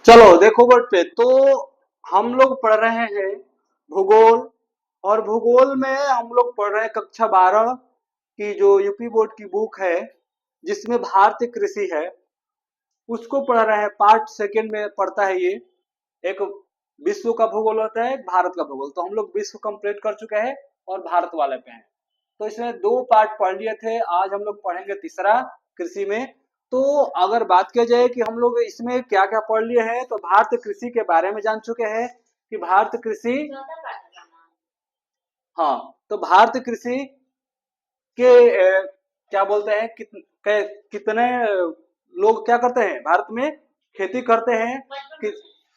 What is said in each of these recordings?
चलो देखो बोर्ड पे तो हम लोग पढ़ रहे हैं भूगोल। और भूगोल में हम लोग पढ़ रहे हैं कक्षा 12 की जो यूपी बोर्ड की बुक है जिसमें भारतीय कृषि है उसको पढ़ रहे हैं। पार्ट सेकंड में पढ़ता है ये। एक विश्व का भूगोल होता है, एक भारत का भूगोल। तो हम लोग विश्व कंप्लीट कर चुके हैं और भारत वाले पे हैं। तो इसमें दो पार्ट पढ़ लिए थे, आज हम लोग पढ़ेंगे तीसरा कृषि में। तो अगर बात किया जाए कि हम लोग इसमें क्या क्या पढ़ लिए हैं तो भारतीय कृषि के बारे में जान चुके हैं कि भारतीय कृषि, हाँ, तो भारतीय कृषि के क्या बोलते हैं कितने लोग क्या करते हैं भारत में खेती करते हैं कि,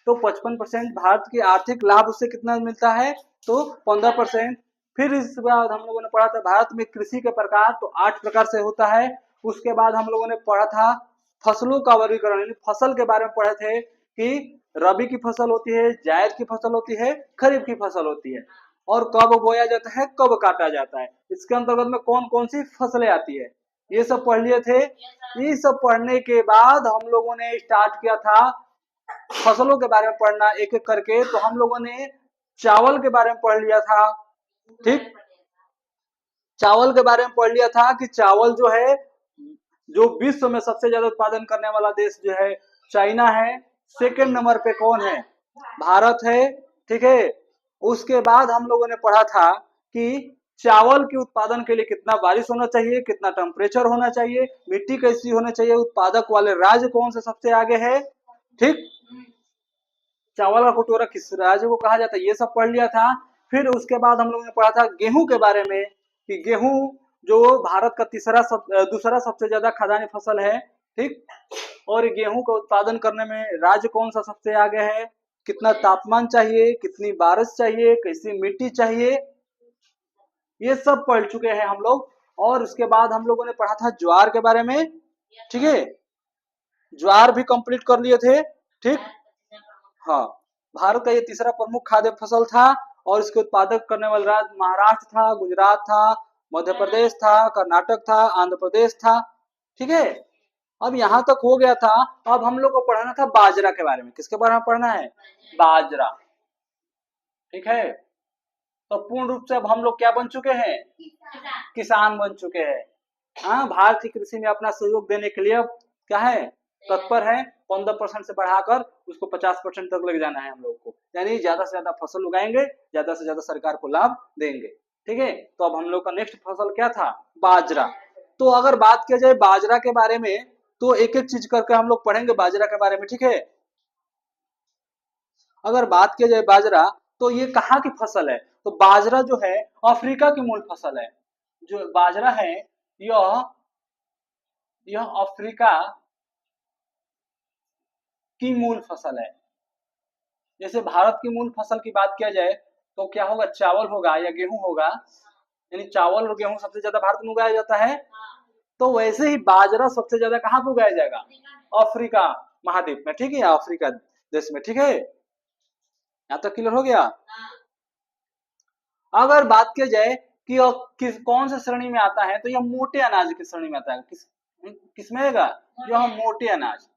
तो 55% भारत की आर्थिक लाभ उससे कितना मिलता है, तो 15%। फिर इस बाद हम लोगों ने पढ़ा था भारत में कृषि के प्रकार, तो 8 प्रकार से होता है। उसके बाद हम लोगों ने पढ़ा था फसलों का वर्गीकरण, यानी फसल के बारे में पढ़े थे कि रबी की फसल होती है, जायद की फसल होती है, खरीफ की फसल होती है, और कब बोया जाता है, कब काटा जाता है, इसके अंतर्गत में कौन कौन सी फसलें आती है, ये सब पढ़ लिए थे। ये सब पढ़ने के बाद हम लोगों ने स्टार्ट किया था फसलों के बारे में पढ़ना एक एक करके। तो हम लोगों ने चावल के बारे में पढ़ लिया था, ठीक। चावल के बारे में पढ़ लिया था कि चावल जो है, जो विश्व में सबसे ज्यादा उत्पादन करने वाला देश जो है चाइना है। सेकंड नंबर पे कौन है, भारत है, ठीक है। उसके बाद हम लोगों ने पढ़ा था कि चावल के उत्पादन के लिए कितना बारिश होना चाहिए, कितना टेम्परेचर होना चाहिए, मिट्टी कैसी होना चाहिए, उत्पादक वाले राज्य कौन से सबसे आगे है, ठीक। चावल का कटोरा किस राज्य को कहा जाता है, ये सब पढ़ लिया था। फिर उसके बाद हम लोगों ने पढ़ा था गेहूं के बारे में कि गेहूं जो भारत का दूसरा सबसे ज्यादा खाद्यान्य फसल है, ठीक। और गेहूं का उत्पादन करने में राज्य कौन सा सबसे आगे है, कितना तापमान चाहिए, कितनी बारिश चाहिए, कैसी मिट्टी चाहिए, ये सब पढ़ चुके हैं हम लोग। और उसके बाद हम लोगों ने पढ़ा था ज्वार के बारे में, ठीक है। ज्वार भी कंप्लीट कर लिए थे, ठीक। हाँ, भारत का ये तीसरा प्रमुख खाद्य फसल था। और इसके उत्पादक करने वाले राज्य महाराष्ट्र था, गुजरात था, मध्य प्रदेश था, कर्नाटक था, आंध्र प्रदेश था, ठीक है। अब यहाँ तक हो गया था। अब हम लोग को पढ़ना था बाजरा के बारे में। किसके बारे में पढ़ना है, बाजरा, ठीक है। तो पूर्ण रूप से अब हम लोग क्या बन चुके हैं, किसान बन चुके हैं। हाँ, भारतीय कृषि में अपना सहयोग देने के लिए अब क्या है, तत्पर है। 15% से बढ़ाकर उसको 50% तक ले जाना है हम लोग को, यानी ज्यादा से ज्यादा फसल उगाएंगे, ज्यादा से ज्यादा सरकार को लाभ देंगे, ठीक है। तो अब हम लोग का नेक्स्ट फसल क्या था, बाजरा। तो अगर बात किया जाए बाजरा के बारे में तो एक एक चीज करके हम लोग पढ़ेंगे बाजरा के बारे में, ठीक है। अगर बात किया जाए बाजरा, तो ये कहाँ की फसल है, तो बाजरा जो है अफ्रीका की मूल फसल है। जो बाजरा है यह यह अफ्रीका की मूल फसल है। जैसे भारत की मूल फसल की बात किया जाए तो क्या होगा, चावल होगा या गेहूं होगा, यानी चावल और गेहूं सबसे ज्यादा भारत में उगाया जाता है। तो वैसे ही बाजरा सबसे ज्यादा कहाँ पे उगाया जाएगा, अफ्रीका महाद्वीप में, ठीक है, या अफ्रीका देश में, ठीक है। यहाँ तक क्लियर हो गया। अगर बात किया जाए कि कौन से श्रेणी में आता है, तो यह मोटे अनाज की श्रेणी में आता है। किसमें आएगा, यह मोटे अनाज।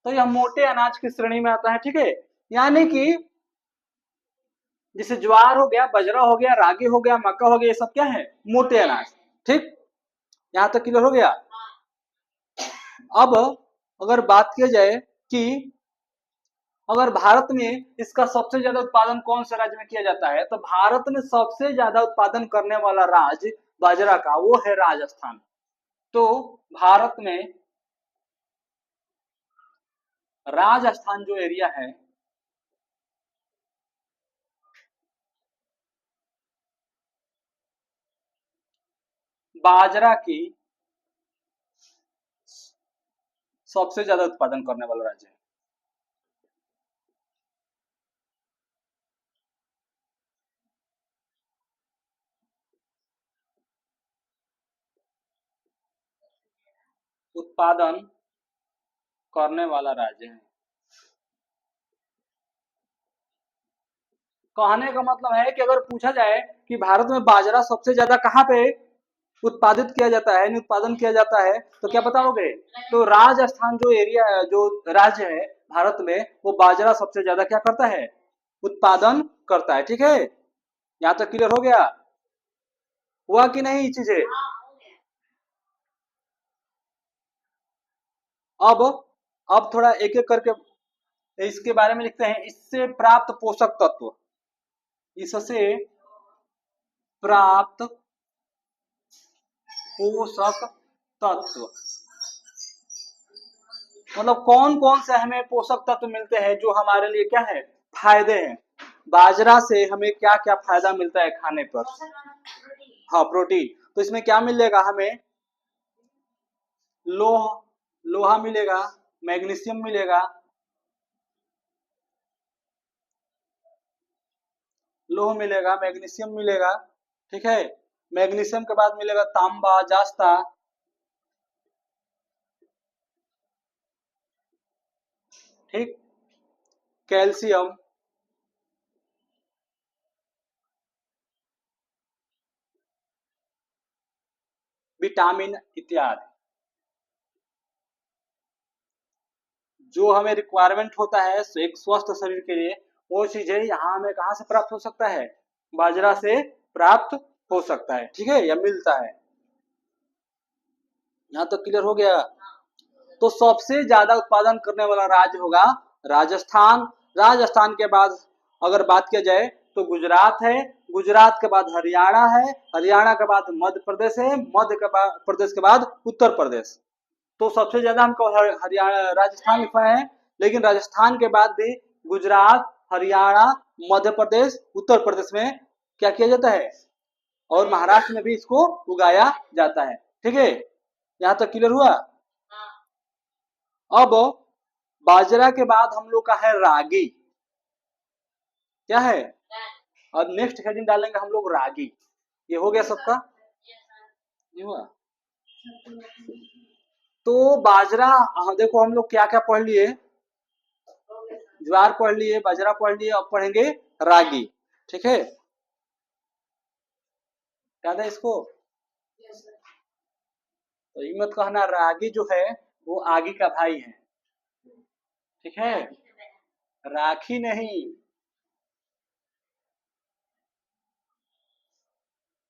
तो यह मोटे अनाज की श्रेणी में आता है, ठीक है। यानी कि जैसे ज्वार हो गया, बजरा हो गया, रागी हो गया, मक्का हो गया, ये सब क्या है, मोटे अनाज, ठीक। यहां तक क्लियर हो गया। अब अगर बात किया जाए कि अगर भारत में इसका सबसे ज्यादा उत्पादन कौन से राज्य में किया जाता है, तो भारत में सबसे ज्यादा उत्पादन करने वाला राज्य बाजरा का वो है राजस्थान। तो भारत में राजस्थान जो एरिया है, बाजरा की सबसे ज्यादा उत्पादन करने वाला राज्य है। उत्पादन करने वाला राज्य है। कहने का मतलब है कि अगर पूछा जाए कि भारत में बाजरा सबसे ज्यादा कहाँ पे उत्पादित किया जाता है, यानी उत्पादन किया जाता है, तो क्या बताओगे? तो राजस्थान जो एरिया है, जो राज्य है भारत में, वो बाजरा सबसे ज्यादा क्या करता है? उत्पादन करता है। ठीक है, यहाँ तक क्लियर हो गया? हुआ कि नहीं चीजें? अब थोड़ा एक एक करके इसके बारे में लिखते हैं। इससे प्राप्त पोषक तत्व, इससे प्राप्त पोषक तत्व मतलब कौन कौन से हमें पोषक तत्व मिलते हैं जो हमारे लिए क्या है? फायदे हैं। बाजरा से हमें क्या क्या फायदा मिलता है खाने पर? हाँ, प्रोटीन। तो इसमें क्या मिलेगा हमें? लोह, लोहा मिलेगा, मैग्नीशियम मिलेगा, लोह मिलेगा, मैग्नीशियम मिलेगा। ठीक है, मैग्नीशियम के बाद मिलेगा तांबा, जास्ता। ठीक, कैल्शियम, विटामिन इत्यादि। जो हमें रिक्वायरमेंट होता है एक स्वस्थ शरीर के लिए, वो चीजें यहाँ हमें कहाँ से प्राप्त हो सकता है? बाजरा से प्राप्त हो सकता है। ठीक है, या मिलता है। यहाँ तक क्लियर हो गया? तो सबसे ज्यादा उत्पादन करने वाला राज्य होगा राजस्थान। राजस्थान के बाद अगर बात किया जाए तो गुजरात है, गुजरात के बाद हरियाणा है, हरियाणा के बाद मध्य प्रदेश है, मध्य के बाद प्रदेश के बाद उत्तर प्रदेश। तो सबसे ज्यादा हमको हरियाणा, राजस्थान लिखा है, लेकिन राजस्थान के बाद भी गुजरात, हरियाणा, मध्य प्रदेश, उत्तर प्रदेश में क्या किया जाता है, और महाराष्ट्र में भी इसको उगाया जाता है। ठीक है, यहाँ तक क्लियर हुआ? अब बाजरा के बाद हम लोग का है रागी। क्या है? अब नेक्स्ट हेडिंग डालेंगे हम लोग रागी। ये हो गया सबका? नहीं हुआ? तो बाजरा, देखो हम लोग क्या क्या पढ़ लिए? ज्वार पढ़ लिए, बाजरा पढ़ लिए, अब पढ़ेंगे रागी। ठीक है, याद है इसको? तो ये मत कहना रागी जो है वो आगे का भाई है। ठीक है, राखी नहीं,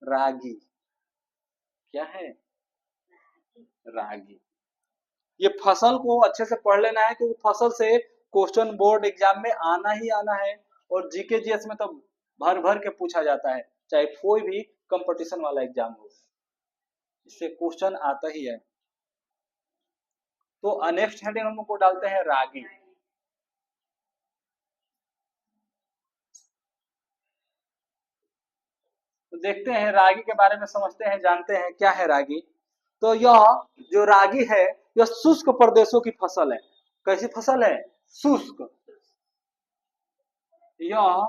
रागी। क्या है? रागी। ये फसल को अच्छे से पढ़ लेना है, क्योंकि फसल से क्वेश्चन बोर्ड एग्जाम में आना ही आना है, और जीके जीएस में तो भर भर के पूछा जाता है, चाहे कोई भी कंपटीशन वाला एग्जाम हो, इससे क्वेश्चन आता ही है। तो नेक्स्ट हेडिंग हम लोग को डालते हैं रागी। तो देखते हैं रागी के बारे में, समझते हैं, जानते हैं क्या है रागी। तो यह जो रागी है, यह शुष्क प्रदेशों की फसल है। कैसी फसल है? शुष्क। यह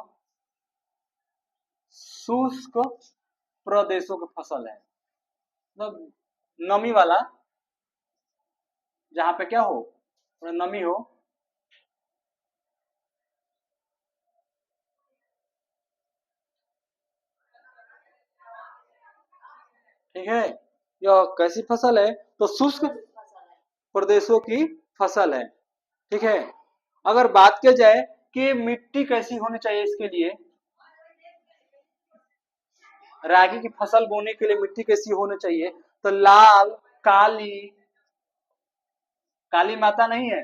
शुष्क प्रदेशों की फसल है, मतलब नमी वाला, जहाँ पे क्या हो, थोड़ा नमी हो। ठीक है, यह कैसी फसल है? तो शुष्क प्रदेशों की फसल है। ठीक है, अगर बात की जाए कि मिट्टी कैसी होनी चाहिए इसके लिए, रागी की फसल बोने के लिए मिट्टी कैसी होनी चाहिए, तो लाल, काली, काली माता नहीं है?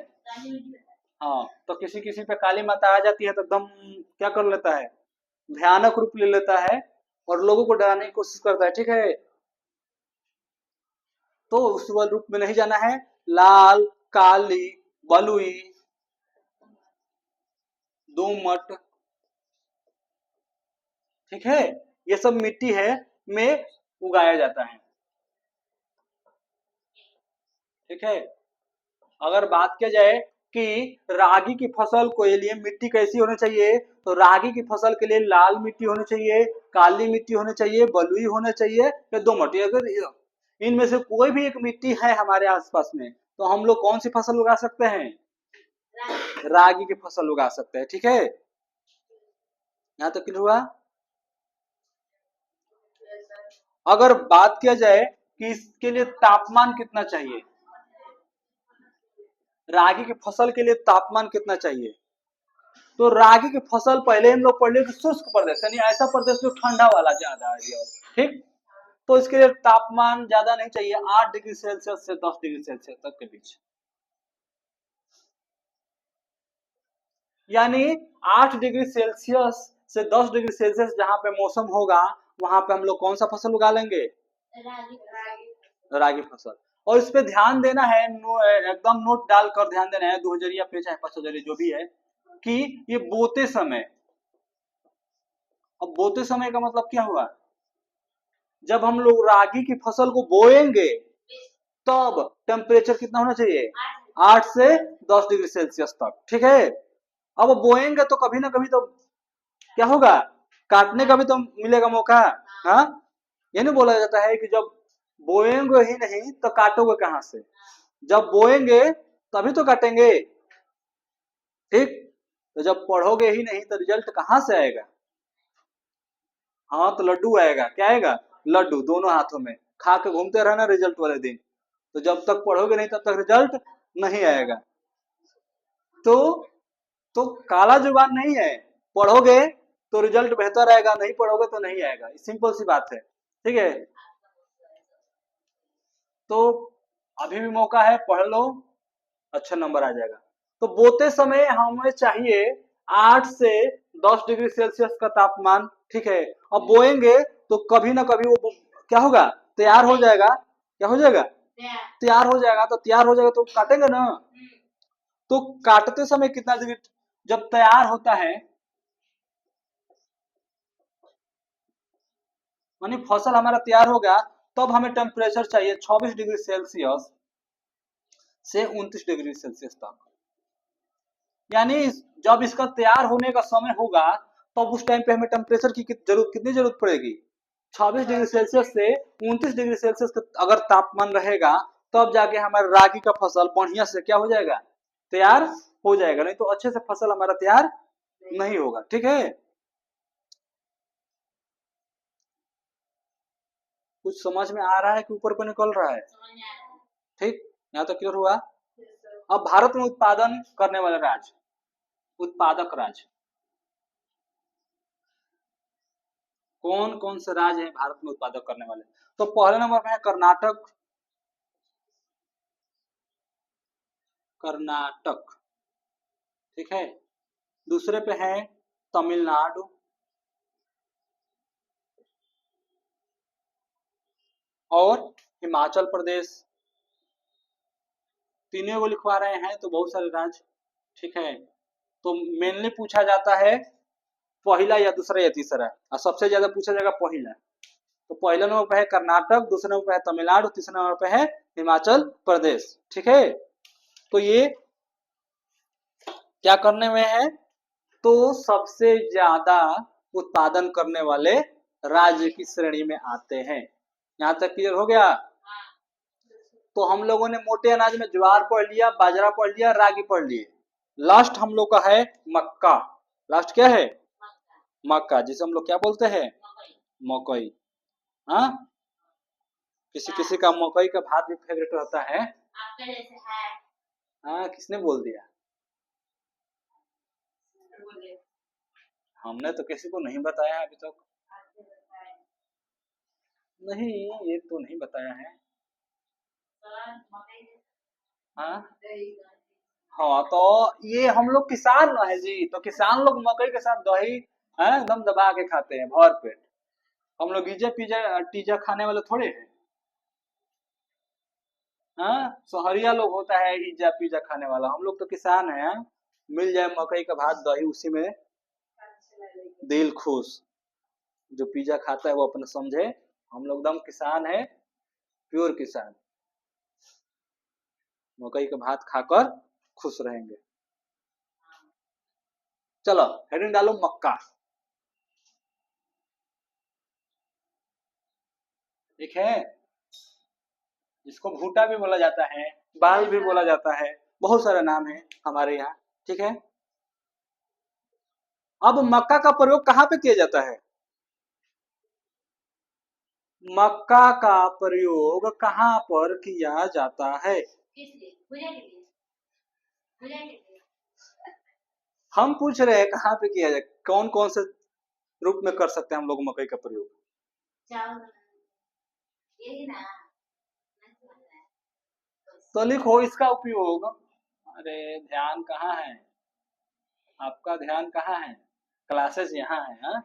हाँ, तो किसी किसी पे काली माता आ जाती है तो एकदम क्या कर लेता है, भयानक रूप ले लेता है, और लोगों को डराने की कोशिश करता है। ठीक है, तो उस रूप में नहीं जाना है। लाल, काली, बलुई, दोमट। ठीक है, ये सब मिट्टी है में उगाया जाता है। ठीक है, अगर बात किया जाए कि रागी की फसल के लिए मिट्टी कैसी होनी चाहिए, तो रागी की फसल के लिए लाल मिट्टी होनी चाहिए, काली मिट्टी होनी चाहिए, बलुई होना चाहिए, या दोमट। अगर इनमें से कोई भी एक मिट्टी है हमारे आसपास में, तो हम लोग कौन सी फसल उगा सकते हैं? रागी की फसल उगा सकते हैं। ठीक है, यहाँ तक क्लियर हुआ। अगर बात किया जाए कि इसके लिए तापमान कितना चाहिए, रागी की फसल के लिए तापमान कितना चाहिए, तो रागी की फसल पहले हम लोग पढ़ लिए शुष्क प्रदेश, यानी ऐसा प्रदेश जो ठंडा वाला ज्यादा है, ठीक। तो इसके लिए तापमान ज्यादा नहीं चाहिए, 8 डिग्री सेल्सियस से 10 डिग्री सेल्सियस तक के बीच, यानी 8 डिग्री सेल्सियस से 10 डिग्री सेल्सियस जहां पे मौसम होगा वहां पे हम लोग कौन सा फसल उगा लेंगे, रागी फसल। और इस पे ध्यान देना है, एकदम नोट डालकर ध्यान देना है, 2000 पे चाहे 5000 जो भी है, कि ये बोते समय, अब बोते समय का मतलब क्या हुआ, जब हम लोग रागी की फसल को बोएंगे तब टेम्परेचर कितना होना चाहिए, 8 से 10 डिग्री सेल्सियस तक, ठीक है। अब बोएंगे तो कभी ना कभी तो क्या होगा, काटने का भी तो मिलेगा मौका, हाँ। ये नहीं बोला जाता है कि जब बोएंगे ही नहीं तो काटोगे कहां से, जब बोएंगे तभी तो काटेंगे, ठीक। तो जब पढ़ोगे ही नहीं तो रिजल्ट कहां से आएगा, हाँ तो लड्डू आएगा, क्या आएगा, लड्डू दोनों हाथों में खा के घूमते रहना रिजल्ट वाले दिन। तो जब तक पढ़ोगे नहीं तब तक रिजल्ट नहीं आएगा। तो काला जुबान नहीं है, पढ़ोगे तो रिजल्ट बेहतर आएगा, नहीं पढ़ोगे तो नहीं आएगा, सिंपल सी बात है, ठीक है। तो अभी भी मौका है, पढ़ लो, अच्छा नंबर आ जाएगा। तो बोते समय हमें चाहिए 8 से 10 डिग्री सेल्सियस का तापमान, ठीक है। अब बोएंगे तो कभी ना कभी वो क्या होगा, तैयार हो जाएगा, क्या हो जाएगा, तैयार हो जाएगा। तो तैयार हो जाएगा तो काटेंगे ना, तो काटते समय कितना डिग्री, जब तैयार होता है मानी फसल हमारा तैयार हो गया, तब हमें टेम्परेचर चाहिए 26 डिग्री सेल्सियस से 29 डिग्री सेल्सियस तक, यानी जब इसका तैयार होने का समय होगा तब उस टाइम पे हमें टेम्परेचर की कितनी जरूरत पड़ेगी, 26 डिग्री सेल्सियस से 29 डिग्री सेल्सियस का अगर तापमान रहेगा तब जाके हमारे रागी का फसल बढ़िया से क्या हो जाएगा, तैयार हो जाएगा, नहीं तो अच्छे से फसल हमारा तैयार नहीं होगा, ठीक है। कुछ समझ में आ रहा है कि ऊपर को निकल रहा है, ठीक। यहाँ तक क्लियर हुआ। अब भारत में उत्पादन करने वाले राज्य, उत्पादक राज्य कौन कौन से राज्य हैं भारत में उत्पादक करने वाले, तो पहले नंबर पे है कर्नाटक, कर्नाटक, ठीक है। दूसरे पे है तमिलनाडु, और हिमाचल प्रदेश, तीनों को लिखवा रहे हैं तो बहुत सारे राज्य, ठीक है। तो मेनली पूछा जाता है पहला या दूसरा या तीसरा, और सबसे ज्यादा पूछा जाएगा पहला। तो पहला नंबर पे है कर्नाटक, दूसरे नंबर पे है तमिलनाडु, तीसरे नंबर पे है हिमाचल प्रदेश, ठीक है। तो ये क्या करने में है, तो सबसे ज्यादा उत्पादन करने वाले राज्य की श्रेणी में आते हैं। यहां तक क्लियर हो गया। तो हम लोगों ने मोटे अनाज में ज्वार पढ़ लिया, बाजरा पढ़ लिया, रागी पढ़ लिए, लास्ट हम लोग का है मक्का। लास्ट क्या है, मक्का, जिसे हम लोग क्या बोलते हैं, मकई। हाँ, किसी किसी का मकई का भात भी फेवरेट रहता है, हाँ किसने बोल दिया, हमने तो किसी को नहीं बताया अभी तक, नहीं ये तो नहीं बताया है। हाँ हाँ, तो ये हम लोग किसान ना है जी, तो किसान लोग मकई के साथ दही है एकदम दबा के खाते हैं भर पेट। हम लोग ईजा पिज्जा टीजा खाने वाले थोड़े हैं, हाँ शहरिया लोग होता है ईजा पिज्जा खाने वाला, हम लोग तो किसान है। मिल जाए मकई का भात दही उसी में दिल खुश, जो पिज्जा खाता है वो अपना समझे, हम लोग एकदम किसान है, प्योर किसान, मकई का भात खाकर खुश रहेंगे। चलो हेडिंग डालो मक्का, ठीक है। इसको भूटा भी बोला जाता है, बाल भी बोला जाता है, बहुत सारे नाम है हमारे यहाँ, ठीक है। अब मक्का का प्रयोग कहाँ पे किया जाता है? मक्का का प्रयोग कहाँ पर किया जाता है? हम पूछ रहे हैं कहाँ पे किया जाए, कौन कौन से रूप में कर सकते हैं हम लोग मकई का प्रयोग? तो लिखो इसका उपयोग। अरे ध्यान कहाँ है आपका, ध्यान कहाँ है? क्लासेस यहाँ है हाँ?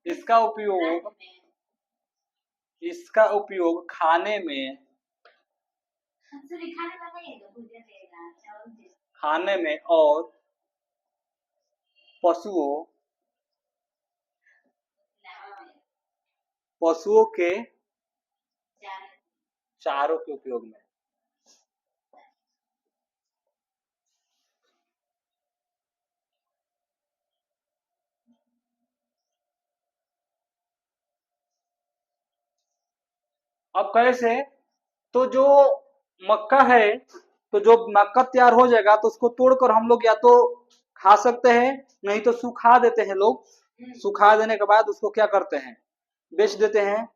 इसका उपयोग, इसका उपयोग खाने में, खाने में और पशुओं, पशुओं के चारों के उपयोग में। अब कैसे? तो जो मक्का है, तो जो मक्का तैयार हो जाएगा तो उसको तोड़कर हम लोग या तो खा सकते हैं, नहीं तो सुखा देते हैं लोग। सुखा देने के बाद उसको क्या करते हैं, बेच देते हैं,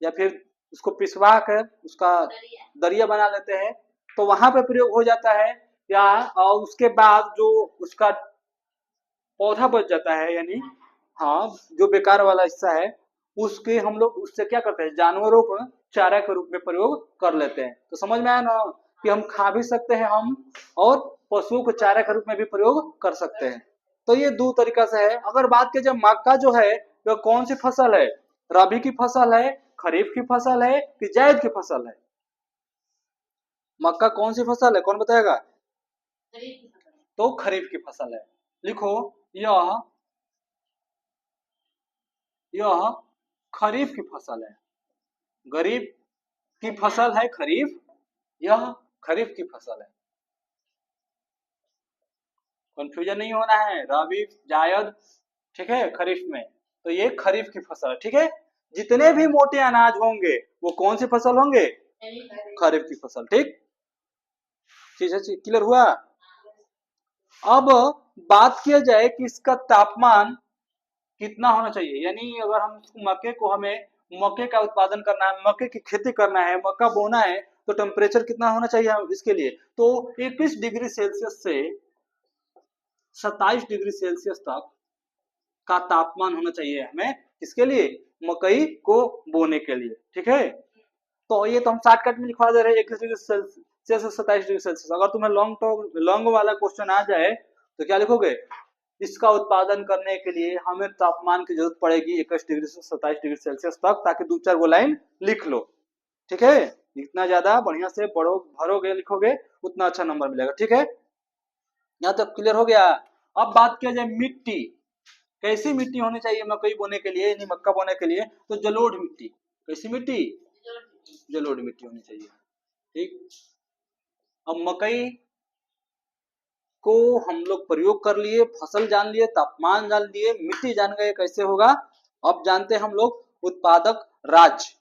या फिर उसको पिसवा कर उसका दरिया बना लेते हैं, तो वहां पे प्रयोग हो जाता है। या और उसके बाद जो उसका पौधा बच जाता है, यानी हाँ जो बेकार वाला हिस्सा है, उसके हम लोग उससे क्या करते हैं, जानवरों को चारा के रूप में प्रयोग कर लेते हैं। तो समझ में आया ना कि हम खा भी सकते हैं हम, और पशुओं को चारा के रूप में भी प्रयोग कर सकते हैं। तो ये दो तरीका से है। अगर बात की जाए मक्का जो है वह कौन सी फसल है, रबी की फसल है, खरीफ की फसल है कि जायद की फसल है? मक्का कौन सी फसल है, कौन बताएगा? तो खरीफ की फसल है। लिखो यह यह खरीफ की फसल है। गरीब की फसल है खरीफ, यह खरीफ की फसल है। कंफ्यूजन नहीं होना है, रबी जायद, ठीक है, खरीफ में। तो ये खरीफ की फसल है, ठीक है। जितने भी मोटे अनाज होंगे वो कौन सी फसल होंगे? खरीफ की फसल, ठीक। चीज है, क्लियर हुआ? अब बात किया जाए कि इसका तापमान कितना होना चाहिए, यानी अगर हम मक्के को, हमें मक्के का उत्पादन करना है, मक्के की खेती करना है, मक्का बोना है, तो टेम्परेचर कितना होना चाहिए इसके लिए? तो 21 डिग्री सेल्सियस से 27 डिग्री सेल्सियस तक का तापमान होना चाहिए हमें, किसके लिए? मकई को बोने के लिए, ठीक है। तो ये तो हम शॉर्टकट में लिखवा दे रहे हैं, 21 डिग्री सेल्सियस से 27 डिग्री सेल्सियस। अगर तुम्हें लॉन्ग वाला क्वेश्चन आ जाए तो क्या लिखोगे? इसका उत्पादन करने के लिए हमें तापमान की जरूरत पड़ेगी 21 डिग्री से 27 डिग्री सेल्सियस तक, ताकि दो चार वो लाइन लिख लो, ठीक है। जितना ज्यादा बढ़िया से पढ़ो भरोगे लिखोगे उतना अच्छा नंबर मिलेगा, ठीक है। यहाँ तक क्लियर हो गया? अब बात किया जाए मिट्टी, कैसी मिट्टी होनी चाहिए मकई बोने के लिए, यानी मक्का बोने के लिए? तो जलोढ़ मिट्टी। कैसी मिट्टी? जलोढ़ मिट्टी होनी चाहिए, ठीक। अब मकई को हम लोग प्रयोग कर लिए, फसल जान लिए, तापमान जान लिए, मिट्टी जान गए कैसे होगा। अब जानते हैं हम लोग उत्पादक राज्य।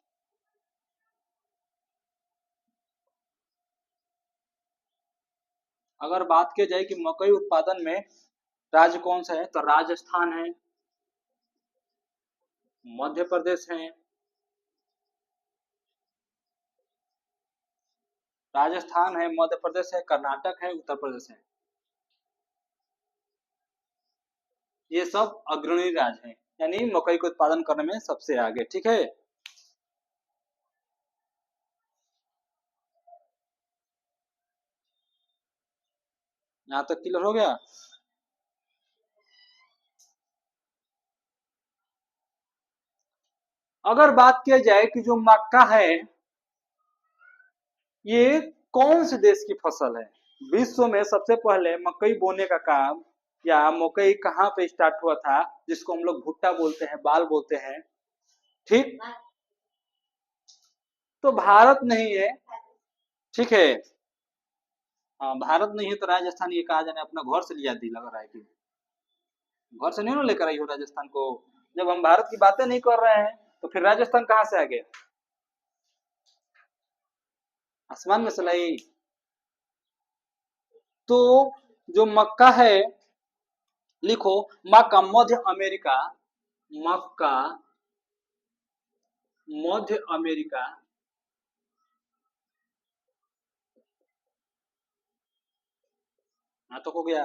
अगर बात की जाए कि मकई उत्पादन में राज्य कौन सा है, तो राजस्थान है, मध्य प्रदेश है, राजस्थान है, मध्य प्रदेश है, कर्नाटक है, उत्तर प्रदेश है। ये सब अग्रणी राज्य हैं, यानी मकई को उत्पादन करने में सबसे आगे, ठीक है। यहाँ तक क्लियर हो गया? अगर बात किया जाए कि जो मक्का है ये कौन से देश की फसल है? विश्व में सबसे पहले मकई बोने का काम, या मकई कहाँ पे स्टार्ट हुआ था, जिसको हम लोग भुट्टा बोलते हैं, बाल बोलते हैं, ठीक। तो भारत नहीं है, ठीक है। हाँ भारत नहीं है तो राजस्थान ये कहा जाने अपना घर से लिया दी लग रहा है कि घर से नहीं ना लेकर आई हो राजस्थान को। जब हम भारत की बातें नहीं कर रहे हैं तो फिर राजस्थान कहाँ से आ गया? आसमान में से लाई। तो जो मक्का है लिखो मक्का मध्य अमेरिका, मक्का मध्य अमेरिका, हाँ तो हो गया।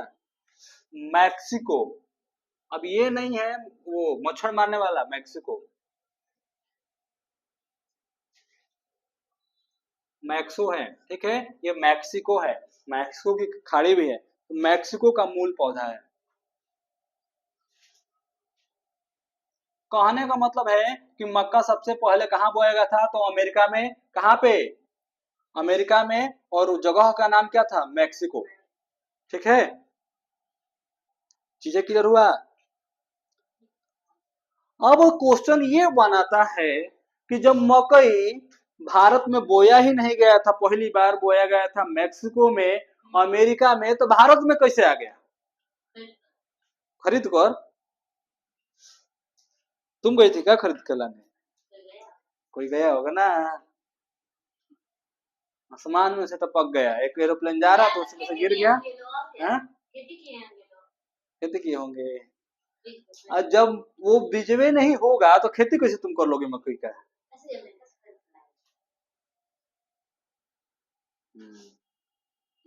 मैक्सिको, अब ये नहीं है वो मच्छर मारने वाला मैक्सिको, मैक्सो है, ठीक है, ये मैक्सिको है, मैक्सिको की खाड़ी भी है, तो मैक्सिको का मूल पौधा है। कहने का मतलब है कि मक्का सबसे पहले कहाँ बोया गया था, तो अमेरिका में, कहाँ पे, अमेरिका में, और उस जगह का नाम क्या था, मैक्सिको, ठीक है, चीजें क्लियर हुआ। अब क्वेश्चन ये बनाता है कि जब मकई भारत में बोया ही नहीं गया था, पहली बार बोया गया था मैक्सिको में, अमेरिका में, तो भारत में कैसे आ गया, खरीद कर, तुम गई थी क्या खरीद कर लाने, कोई गया होगा ना, आसमान में से तो पक गया, एक एरोप्लेन जा रहा तो उसमें से गिर गया, हाँ खेती किए होंगे, और जब वो बीजवे नहीं होगा तो खेती कैसे तुम कर लोगे मकई का,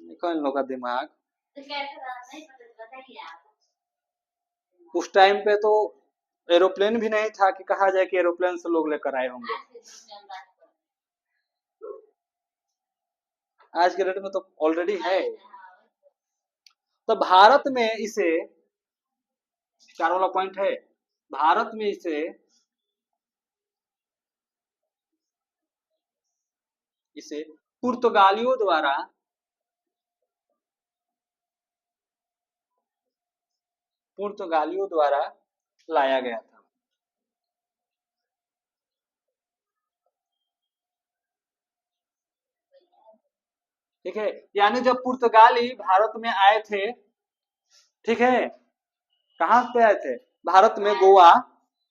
देखो इन लोगों का दिमाग, उस टाइम पे तो एरोप्लेन भी नहीं था कि कहा जाए कि एरोप्लेन से लोग लेकर आए होंगे, आज के डेट में तो ऑलरेडी है। तो भारत में इसे, चार वाला पॉइंट है, भारत में इसे, इसे पुर्तगालियों द्वारा, पुर्तगालियों द्वारा लाया गया था, ठीक है, यानी जब पुर्तगाली भारत में आए थे, ठीक है, कहाँ पे आए थे, भारत में, गोवा,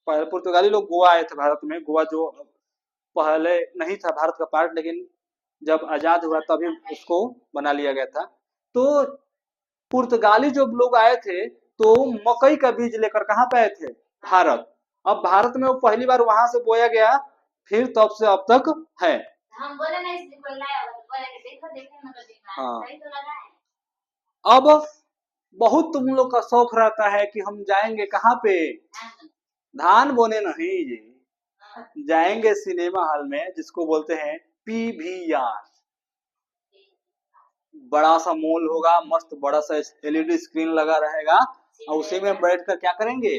पहले पुर्तगाली लोग गोवा आए थे भारत में, गोवा जो पहले नहीं था भारत का पार्ट, लेकिन जब आजाद हुआ तभी उसको बना लिया गया था, तो पुर्तगाली जब लोग आए थे तो मकई का बीज लेकर कहाँ पे आए थे, भारत, अब भारत में वो पहली बार वहां से बोया गया, फिर तब से अब तक है, हम बोले ना इसलिए बोलना है, बोले कि देखो देखो ना, तो देखना, हाँ सही तो लगा है। अब बहुत तुम लोग का शौक रहता है कि हम जाएंगे कहाँ पे, धान बोने नहीं जी, जाएंगे सिनेमा हॉल में, जिसको बोलते हैं पीवीआर, बड़ा सा मॉल होगा, मस्त बड़ा सा एलईडी स्क्रीन लगा रहेगा, और उसी में बैठ कर क्या करेंगे,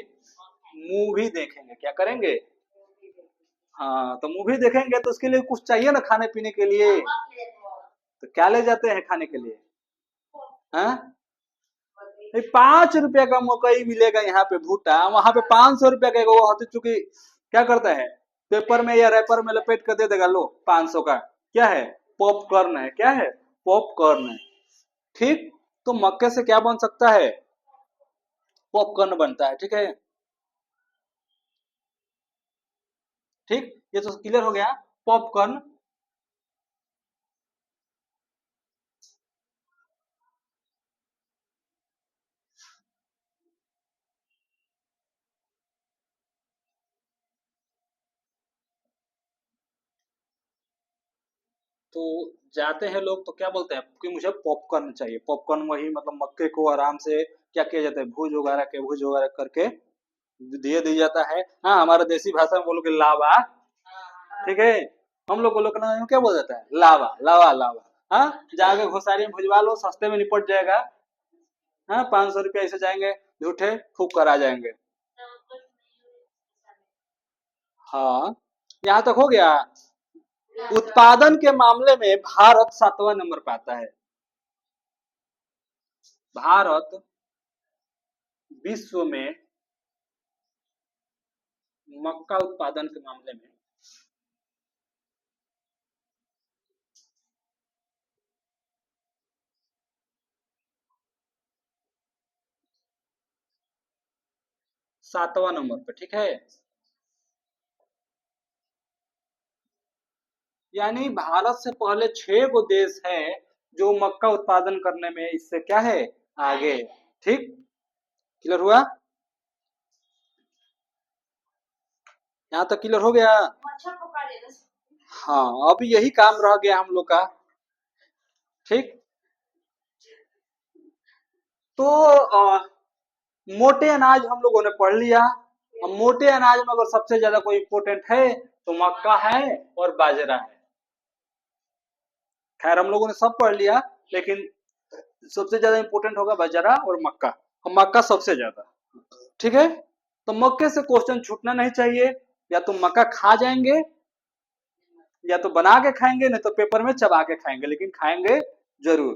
मूवी देखेंगे, क्या करेंगे, हाँ तो मूवी देखेंगे तो उसके लिए कुछ चाहिए ना खाने पीने के लिए, तो क्या ले जाते हैं खाने के लिए, हाँ 5 रुपया का मकई मिलेगा यहाँ पे भूटा, वहां पे 500 रुपया का वो होती, चूंकि क्या करता है, पेपर में या रैपर में लपेट कर दे देगा, लो 500 का, क्या है, पॉपकॉर्न है, क्या है, पॉपकॉर्न है, ठीक, तो मक्के से क्या बन सकता है, पॉपकॉर्न बनता है, ठीक है, ठीक, ये तो क्लियर हो गया, पॉपकॉर्न। तो जाते हैं लोग तो क्या बोलते हैं कि मुझे पॉपकॉर्न चाहिए, पॉपकॉर्न वही मतलब मक्के को आराम से क्या किया जाता है, भूज वगैरह करके दिए दिया जाता है, हाँ हमारा देसी भाषा में बोलो कि लावा, ठीक है, हम लोग को लोग क्या बोल जाता है, लावा लावा लावा, हाँ जाके घुसारी में भुजवा लो, सस्ते में निपट जाएगा, हाँ 500 रुपया ऐसे जाएंगे झूठे फूक कर आ जाएंगे, हाँ यहाँ तक हो गया। उत्पादन के मामले में भारत 7वां नंबर पे आता है, भारत विश्व में मक्का उत्पादन के मामले में 7वां नंबर पे, ठीक है, यानी भारत से पहले 6 गो देश है जो मक्का उत्पादन करने में इससे क्या है, आगे, ठीक, क्लियर हुआ? यहाँ तक क्लियर हो गया? हाँ, अब यही काम रह गया हम लोग का। ठीक, तो मोटे अनाज हम लोगों ने पढ़ लिया। अब मोटे अनाज में अगर सबसे ज्यादा कोई इंपोर्टेंट है तो मक्का है और बाजरा है। खैर हम लोगों ने सब पढ़ लिया, लेकिन सबसे ज्यादा इंपोर्टेंट होगा बाजरा और मक्का। और मक्का सबसे ज्यादा। ठीक है, तो मक्के से क्वेश्चन छूटना नहीं चाहिए। या तो मक्का खा जाएंगे, या तो बना के खाएंगे, नहीं तो पेपर में चबा के खाएंगे, लेकिन खाएंगे जरूर।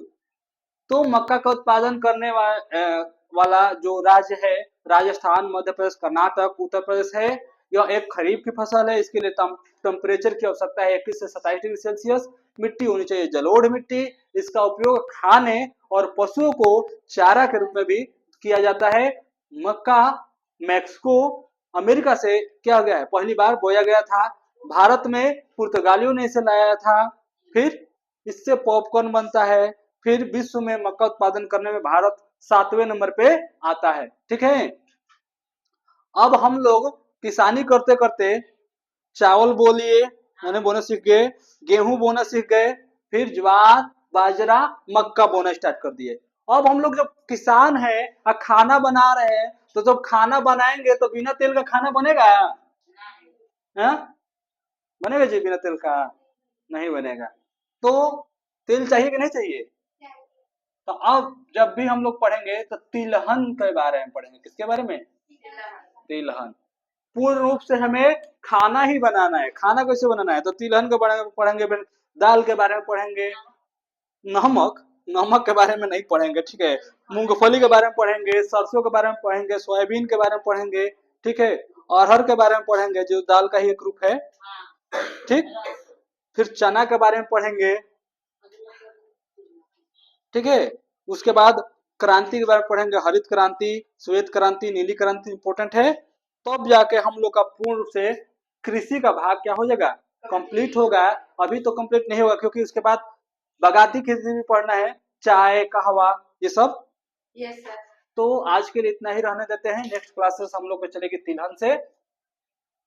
तो मक्का का उत्पादन करने वाला जो राज्य है, राजस्थान, मध्य प्रदेश, कर्नाटक, उत्तर प्रदेश है। यह एक खरीफ की फसल है। इसके लिए टेम्परेचर की आवश्यकता है 21 से 27 डिग्री सेल्सियस। मिट्टी होनी चाहिए जलोढ़ मिट्टी। इसका उपयोग खाने और पशुओं को चारा के रूप में भी किया जाता है। मक्का मैक्सिको, अमेरिका से क्या गया है, पहली बार बोया गया था। भारत में पुर्तगालियों ने इसे लाया था। फिर इससे पॉपकॉर्न बनता है। फिर विश्व में मक्का उत्पादन करने में भारत 7वें नंबर पे आता है। ठीक है, अब हम लोग किसानी करते करते चावल बोलिए मैंने बोना सीख गए, गेहूं बोना सीख गए, फिर ज्वार, बाजरा, मक्का बोना स्टार्ट कर दिए। अब हम लोग जब किसान है और खाना बना रहे हैं, तो जब खाना बनाएंगे तो बिना तेल का खाना बनेगा? है? बनेगा जी बिना तेल का? नहीं बनेगा। तो तेल चाहिए कि नहीं चाहिए? तो अब जब भी हम लोग पढ़ेंगे तो तिलहन के बारे में पढ़ेंगे। किसके बारे में? तिलहन। पूर्ण रूप से हमें खाना ही बनाना है। खाना कैसे बनाना है? तो तिलहन के बारे में पढ़ेंगे, फिर दाल के बारे में पढ़ेंगे, नमक नमक के बारे में नहीं पढ़ेंगे। ठीक है, मूंगफली के बारे में पढ़ेंगे, सरसों के बारे में पढ़ेंगे, सोयाबीन के बारे में पढ़ेंगे। ठीक है, अरहर के बारे में पढ़ेंगे जो दाल का ही एक रूप है। ठीक, फिर चना के बारे में पढ़ेंगे। ठीक है, उसके बाद क्रांति के बारे में पढ़ेंगे, हरित क्रांति, श्वेत क्रांति, नीली क्रांति इंपॉर्टेंट है। तब जाके हम लोग का पूर्ण रूप से कृषि का भाग क्या हो जाएगा, कंप्लीट होगा। अभी तो कंप्लीट नहीं होगा, क्योंकि उसके बाद बागाती खेती भी पढ़ना है, चाय, कहवा, ये सब। Yes sir. तो आज के लिए इतना ही रहने देते हैं। नेक्स्ट क्लासेस हम लोग को चलेगी तिलहन से।